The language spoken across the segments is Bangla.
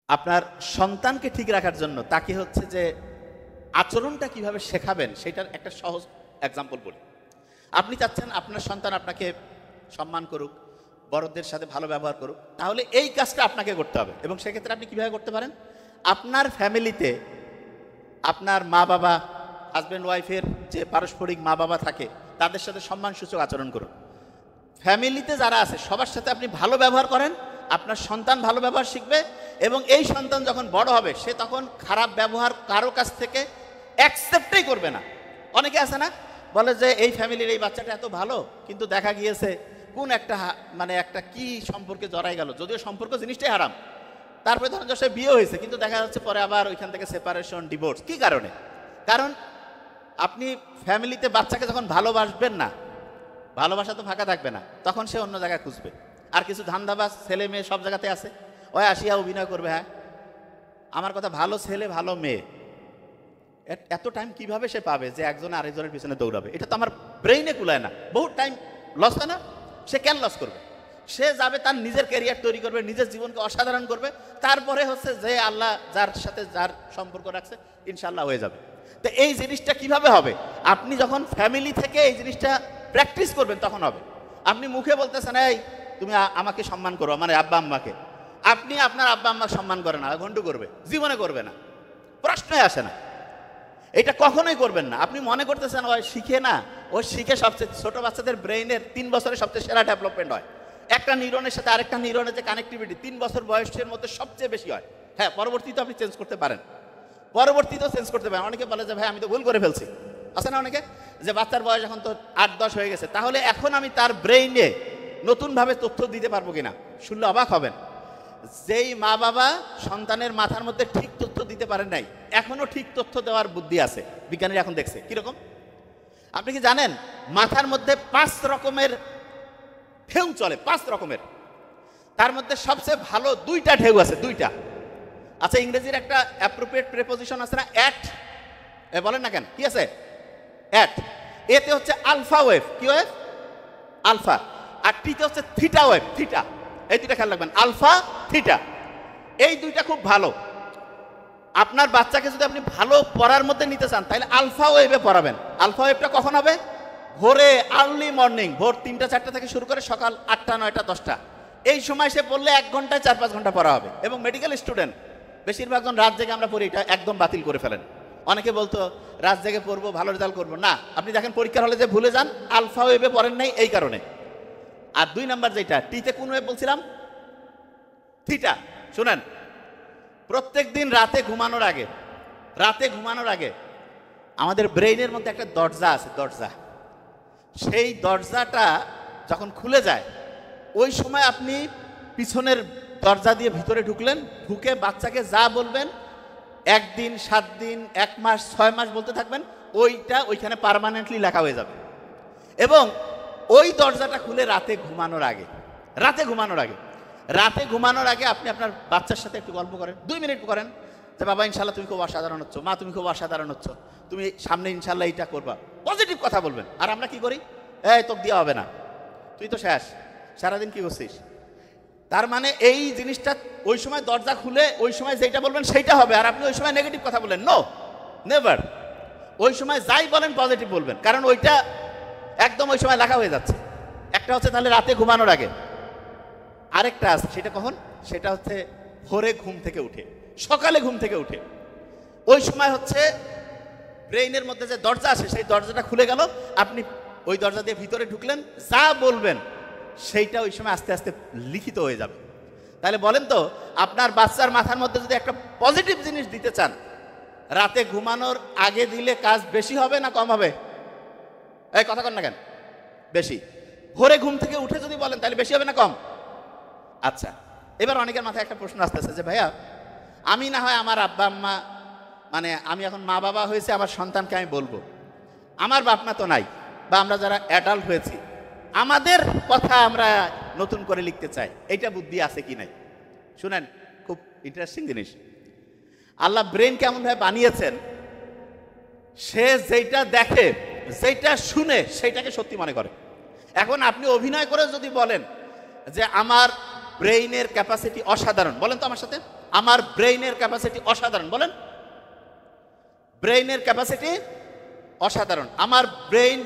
আপনার সন্তানকে ঠিক রাখার জন্য তাকে হচ্ছে যে আচরণটা কিভাবে শেখাবেন সেটার একটা সহজ এক্সাম্পল বলি। আপনি চাচ্ছেন আপনার সন্তান আপনাকে সম্মান করুক, বড়দের সাথে ভালো ব্যবহার করুক, তাহলে এই কাজটা আপনাকে করতে হবে। এবং সেক্ষেত্রে আপনি কিভাবে করতে পারেন? আপনার ফ্যামিলিতে আপনার মা বাবা, হাজব্যান্ড ওয়াইফের যে পারস্পরিক মা বাবা থাকে তাদের সাথে সম্মানসূচক আচরণ করুন। ফ্যামিলিতে যারা আছে সবার সাথে আপনি ভালো ব্যবহার করেন, আপনার সন্তান ভালো ব্যবহার শিখবে এবং এই সন্তান যখন বড় হবে সে তখন খারাপ ব্যবহার কারো কাছ থেকে অ্যাকসেপ্টই করবে না। অনেকে আছে না, বলে যে এই ফ্যামিলির এই বাচ্চাটা এত ভালো, কিন্তু দেখা গিয়েছে কোন একটা একটা কি সম্পর্কে জড়াই গেল, যদিও সম্পর্ক জিনিসটাই হারাম। তারপরে ধরেন সে বিয়ে হয়েছে, কিন্তু দেখা যাচ্ছে পরে আবার ওইখান থেকে সেপারেশন, ডিভোর্স। কি কারণে? কারণ আপনি ফ্যামিলিতে বাচ্চাকে যখন ভালোবাসবেন না, ভালোবাসা তো ফাঁকা থাকবে না, তখন সে অন্য জায়গায় খুঁজবে। আর কিছু ধান্দাবাজ ছেলে মেয়ে সব জায়গাতে আছে, ওই আসিয়া অভিনয় করবে। হ্যাঁ, আমার কথা, ভালো ছেলে ভালো মেয়ে এত টাইম কিভাবে সে পাবে যে একজন আরেকজনের পিছনে দৌড়াবে? এটা তো আমার ব্রেইনে কুলায় না। বহু টাইম লস হয় না? সে কেন লস করবে? সে যাবে তার নিজের ক্যারিয়ার তৈরি করবে, নিজের জীবনকে অসাধারণ করবে, তারপরে হচ্ছে যে আল্লাহ যার সাথে যার সম্পর্ক রাখছে ইনশাল্লাহ হয়ে যাবে। তো এই জিনিসটা কিভাবে হবে? আপনি যখন ফ্যামিলি থেকে এই জিনিসটা প্র্যাকটিস করবেন তখন হবে। আপনি মুখে বলতেছেন এই তুমি আমাকে সম্মান করো, মানে আব্বা আম্মাকে, আপনি আপনার আব্বা আম্মাকে সম্মান করে না, ঘন্টু করবে, জীবনে করবে না, প্রশ্নই আসে না। এটা কখনোই করবেন না। আপনি মনে করতেছেন ওই শিখে না, ওই শিখে সবচেয়ে ছোট বাচ্চাদের ব্রেইনের 3 বছরে সবচেয়ে সেরা ডেভেলপমেন্ট হয়। একটা নিউরনের সাথে আরেকটা নিউরনের যে কানেক্টিভিটি 3 বছর বয়সের মধ্যে সবচেয়ে বেশি হয়। হ্যাঁ, পরবর্তীতে আপনি চেঞ্জ করতে পারেন, পরবর্তীতেও চেঞ্জ করতে পারেন। অনেকে বলে যে ভাই আমি তো ভুল করে ফেলছি, আছে না অনেকে, যে বাচ্চার বয়স এখন তো 8-10 হয়ে গেছে, তাহলে এখন আমি তার ব্রেইনে নতুনভাবে তথ্য দিতে পারবো কিনা। শুনলে অবাক হবেন, যেই মা বাবা সন্তানের মাথার মধ্যে ঠিক তথ্য দিতে পারেন নাই, এখনো ঠিক তথ্য দেওয়ার বুদ্ধি আছে। বিজ্ঞানীরা এখন দেখছে কিরকম। আপনি কি জানেন মাথার মধ্যে 5 রকমের ঢেউ চলে, 5 রকমের। তার মধ্যে সবচেয়ে ভালো 2টা ঢেউ আছে, 2টা। আচ্ছা, ইংরেজির একটা অ্যাপ্রোপ্রিয়েট প্রিপোজিশন আছে না, অ্যাট, বলেন না কেন, কি আছে? অ্যাট। এতে হচ্ছে আলফা ওয়েভ। কি ওয়েভ? আলফা। আর টিতে হচ্ছে থিটা ওয়েভ, থিটা। এই 2টা খেয়াল রাখবেন, আলফা থিটা। এই 2টা খুব ভালো। আপনার বাচ্চাকে যদি আপনি ভালো পড়ার মধ্যে নিতে চান তাহলে আলফা ওয়েভে পড়াবেন। আলফা ওয়েভটা কখন হবে? ভোরে, আর্লি মর্নিং, ভোর 3টা-4টা থেকে শুরু করে সকাল 8টা, 9টা, 10টা। এই সময় সে পড়লে 1 ঘন্টায় 4-5 ঘন্টা পড়া হবে। এবং মেডিকেল স্টুডেন্ট বেশিরভাগজন রাত জেগে আমরা পড়ি, এটা একদম বাতিল করে ফেলেন। অনেকে বলতো রাত জেগে পড়বো, ভালো রেজাল্ট করবো না। আপনি দেখেন পরীক্ষার হলে যে ভুলে যান, আলফা ওয়েভে পড়েন নাই এই কারণে। আর 2 নাম্বার যেটা, টিতে কোন ওয়েভ বলছিলাম? থিটা। শুনেন, প্রত্যেক দিন রাতে ঘুমানোর আগে আমাদের ব্রেইনের মধ্যে একটা দরজা আছে, দরজা। সেই দরজাটা যখন খুলে যায়, ওই সময় আপনি পিছনের দরজা দিয়ে ভিতরে ঢুকলেন, ঢুকে বাচ্চাকে যা বলবেন 1 দিন, 7 দিন, 1 মাস, 6 মাস বলতে থাকবেন, ওইটা ওইখানে পার্মানেন্টলি লেখা হয়ে যাবে। এবং ওই দরজাটা খুলে রাতে ঘুমানোর আগে আপনি আপনার বাচ্চার সাথে একটু গল্প করেন, 2 মিনিট করেন, যে বাবা ইনশাল্লাহ তুমি খুব অসাধারণ হচ্ছ, মা তুমি খুব অসাধারণ হচ্ছ, তুমি সামনে ইনশাল্লাহ এইটা করবা, পজিটিভ কথা বলবেন। আর আমরা কি করি? এই তোকে দেওয়া হবে না, তুই তো শেষ, সারাদিন কি করছিস? তার মানে এই জিনিসটা ওই সময় দরজা খুলে ওই সময় যেটা বলবেন সেইটা হবে, আর আপনি ওই সময় নেগেটিভ কথা বললেন, নো, নেভার। ওই সময় যাই বলেন পজিটিভ বলবেন, কারণ ওইটা একদম ওই সময় লেখা হয়ে যাচ্ছে। একটা হচ্ছে তাহলে রাতে ঘুমানোর আগে, আরেকটা আছে সেটা কখন? সেটা হচ্ছে ভোরে ঘুম থেকে উঠে, সকালে ঘুম থেকে উঠে। ওই সময় হচ্ছে ব্রেইনের মধ্যে যে দরজা আছে সেই দরজাটা খুলে গেল, আপনি ওই দরজা দিয়ে ভিতরে ঢুকলেন, যা বলবেন সেইটা ওই সময় আস্তে আস্তে লিখিত হয়ে যাবে। তাহলে বলেন তো, আপনার বাচ্চার মাথার মধ্যে যদি একটা পজিটিভ জিনিস দিতে চান, রাতে ঘুমানোর আগে দিলে কাজ বেশি হবে না কম হবে? এই কথা কন না কেন? বেশি। ভোরে ঘুম থেকে উঠে যদি বলেন তাহলে বেশি হবে না কম? আচ্ছা, এবার অনেকের মাথায় একটা প্রশ্ন আসতেছে যে ভাইয়া, আমি না হয় আমার আব্বা আম্মা, মানে আমি এখন মা বাবা হয়েছে, আমার সন্তানকে আমি বলবো, আমার বাপ মা তো নাই, বা আমরা যারা অ্যাডাল্ট হয়েছি আমাদের কথা আমরা নতুন করে লিখতে চাই, এইটা বুদ্ধি আছে কি নাই? শুনেন, খুব ইন্টারেস্টিং জিনিস। আল্লাহ ব্রেন কেমনভাবে বানিয়েছেন, সে যেটা দেখে, যেটা শুনে সেইটাকে সত্যি মনে করে। এখন আপনি অভিনয় করে যদি বলেন যে আমার ব্রেইনের ক্যাপাসিটি অসাধারণ, বলেন তো আমার সাথে, আমার ব্রেইনের ক্যাপাসিটি অসাধারণ, বলেন ব্রেইনের ক্যাপাসিটি অসাধারণ, আমার ব্রেইন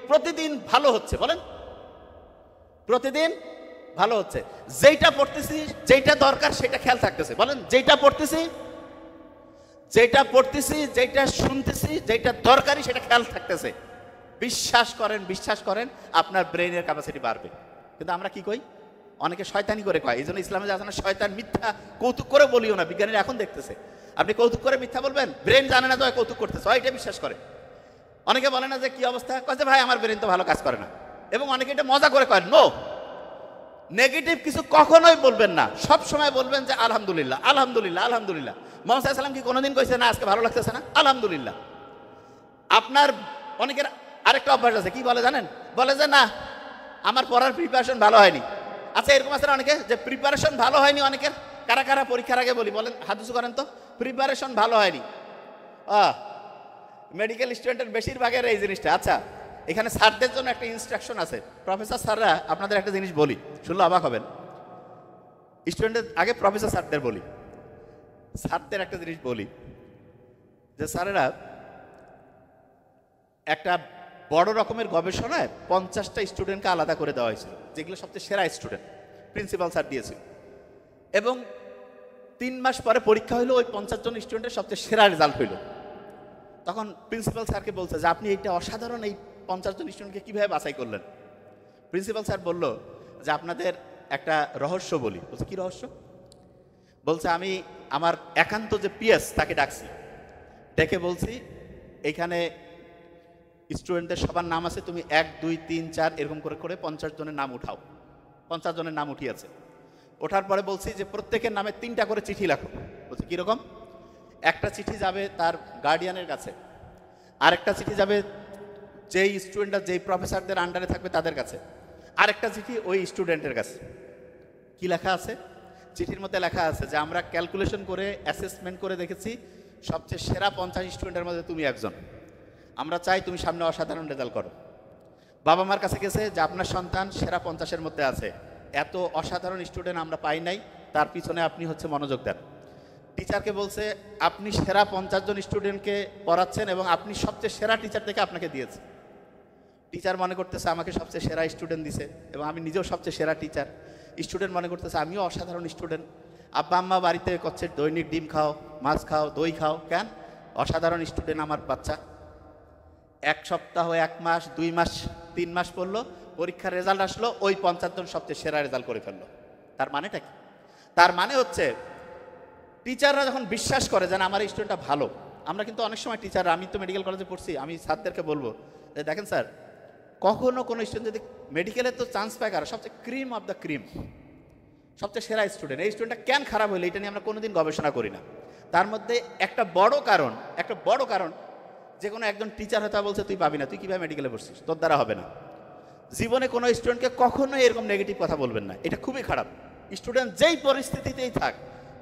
প্রতিদিন ভালো হচ্ছে, বলেন প্রতিদিন ভালো হচ্ছে, যেটা পড়তেছি যেটা দরকার সেটা খেয়াল থাকতেছে, বলেন যেটা পড়তেছি যেটা শুনতেছি যেটা দরকারি সেটা খেয়াল থাকতেছে। বিশ্বাস করেন আপনার ব্রেইনের ক্যাপাসিটি বাড়বে। কিন্তু আমরা কি কই, অনেকে শয়তানি করে কয়, এই জন্য ইসলামে যা আছে না, শয়তান মিথ্যা কৌতুক করে বলিও না, বিজ্ঞানীরা এখন দেখতেছে আপনি কৌতুক করে মিথ্যা বলবেন, ব্রেন জানে না তো কৌতুক করতেছে, এটা বিশ্বাস করে। অনেকে বলে না যে কি অবস্থা, কয় ভাই আমার ব্রেন তো ভালো কাজ করে না, এবং অনেকে এটা মজা করে কয়। নো, নেগেটিভ কিছু কখনোই বলবেন না, সব সময় বলবেন যে আলহামদুলিল্লাহ আলহামদুলিল্লাহ আলহামদুলিল্লাহ। মোহাম্মদ সাল্লাল্লাহু আলাইহি ওয়াসাল্লাম কি কোনোদিন কইছে না আজকে ভালো লাগতেছে না, আলহামদুলিল্লাহ। আপনার অনেকের আরেকটা অভ্যাস আছে, কি বলে জানেন, বলে যে না আমার পড়ার প্রিপারেশন ভালো হয়নি। আচ্ছা এরকম আছে না অনেকে, যে প্রিপারেশন ভালো হয়নি অনেকের, কারা কারা পরীক্ষার আগে বলি, বলেন হাত উঁচু করেন তো, প্রিপারেশন ভালো হয়নি। মেডিকেল স্টুডেন্টের বেশিরভাগের এই জিনিসটা। আচ্ছা এখানে স্যারদের জন্য একটা ইনস্ট্রাকশন আছে, প্রফেসর স্যাররা আপনাদের একটা জিনিস বলি, শুনলে অবাক হবেন। স্টুডেন্টের আগে প্রফেসর স্যারদের বলি, স্যারদের একটা জিনিস বলি যে স্যারেরা একটা বড় রকমের গবেষণায় 50টা স্টুডেন্টকে আলাদা করে দেওয়া হয়েছিল, যেগুলো সবচেয়ে সেরা স্টুডেন্ট, প্রিন্সিপাল স্যার দিয়েছিল। এবং 3 মাস পরে পরীক্ষা হইলো, ওই 50 জন স্টুডেন্টের সবচেয়ে সেরা রেজাল্ট হইলো। তখন প্রিন্সিপাল স্যারকে বলছে যে আপনি এইটা অসাধারণ, এই 50 জন স্টুডেন্টকে কীভাবে বাছাই করলেন? প্রিন্সিপাল স্যার বলল যে আপনাদের একটা রহস্য বলি। বলছে কি রহস্য? বলছে আমি আমার একান্ত যে পিএস তাকে ডাকছি, ডেকে বলছি এইখানে স্টুডেন্টদের সবার নাম আছে, তুমি 1 2 3 4 এরকম করে করে 50 জনের নাম উঠাও। 50 জনের নাম উঠিয়েছে। ওঠার পরে বলছি যে প্রত্যেকের নামে 3টা করে চিঠি লেখো। বলছে কীরকম? একটা চিঠি যাবে তার গার্ডিয়ানের কাছে, আরেকটা চিঠি যাবে যেই স্টুডেন্টরা যেই প্রফেসরদের আন্ডারে থাকবে তাদের কাছে, আরেকটা চিঠি ওই স্টুডেন্টের কাছে। কি লেখা আছে চিঠির মধ্যে? লেখা আছে যে আমরা ক্যালকুলেশন করে অ্যাসেসমেন্ট করে দেখেছি সবচেয়ে সেরা 50 স্টুডেন্টের মধ্যে তুমি একজন। আমরা চাই তুমি সামনে অসাধারণ রেজাল্ট করো। বাবা মার কাছে গেছে যে আপনার সন্তান সেরা 50-এর মধ্যে আছে, এত অসাধারণ স্টুডেন্ট আমরা পাই নাই, তার পিছনে আপনি হচ্ছে মনোযোগ দেন। টিচারকে বলছে আপনি সেরা 50 জন স্টুডেন্টকে পড়াচ্ছেন এবং আপনি সবচেয়ে সেরা টিচার থেকে আপনাকে দিয়েছে। টিচার মনে করতেছে আমাকে সবচেয়ে সেরা স্টুডেন্ট দিছে এবং আমি নিজেও সবচেয়ে সেরা টিচার। স্টুডেন্ট মনে করতেছে আমিও অসাধারণ স্টুডেন্ট। আব্বা আম্মা বাড়িতে করছে দৈনিক ডিম খাও, মাছ খাও, দই খাও, কেন? অসাধারণ স্টুডেন্ট আমার বাচ্চা। 1 সপ্তাহ, 1 মাস, 2 মাস, 3 মাস পড়লো, পরীক্ষার রেজাল্ট আসলো, ওই 50 জন সবচেয়ে সেরা রেজাল্ট করে ফেললো। তার মানেটা কি? তার মানে হচ্ছে টিচাররা যখন বিশ্বাস করে যে আমার স্টুডেন্টটা ভালো, আমরা কিন্তু অনেক সময় টিচাররা, আমি তো মেডিকেল কলেজে পড়ছি, আমি স্যারদেরকে বলবো যে দেখেন স্যার, কখনো কোনো স্টুডেন্ট যদি মেডিকেলে তো চান্স পায় কারা, সবচেয়ে ক্রিম অফ দ্য ক্রিম, সবচেয়ে সেরা স্টুডেন্ট, এই স্টুডেন্টটা কেন খারাপ হইলো এটা নিয়ে আমরা কোনোদিন গবেষণা করি না। তার মধ্যে একটা বড় কারণ যে কোনো একজন টিচার হয়তো বলছে তুই পাবি না, তুই কীভাবে মেডিকেলে পড়ছিস, তোর দ্বারা হবে না। জীবনে কোনো স্টুডেন্টকে কখনোই এরকম নেগেটিভ কথা বলবেন না, এটা খুবই খারাপ। স্টুডেন্ট যেই পরিস্থিতিতেই থাক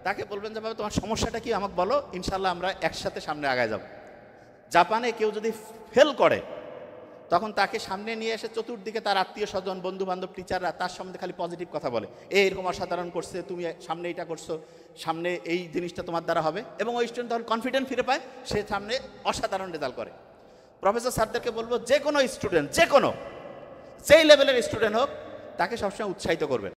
তাকে বলবেন যে বাবা তোমার সমস্যাটা কি আমাকে বলো, ইনশাল্লাহ আমরা একসাথে সামনে আগায় যাব। জাপানে কেউ যদি ফেল করে তখন তাকে সামনে নিয়ে এসে চতুর্দিকে তার আত্মীয় স্বজন, বন্ধু বান্ধব, টিচাররা তার সম্বন্ধে খালি পজিটিভ কথা বলে, এরকম অসাধারণ করছে, তুমি সামনে এইটা করছো, সামনে এই জিনিসটা তোমার দ্বারা হবে, এবং ওই স্টুডেন্ট তখন কনফিডেন্ট ফিরে পায়, সে সামনে অসাধারণ রেজাল্ট করে। প্রফেসর স্যারদেরকে বলবো যে কোনো স্টুডেন্ট, যেই লেভেলের স্টুডেন্ট হোক, তাকে সবসময় উৎসাহিত করবেন।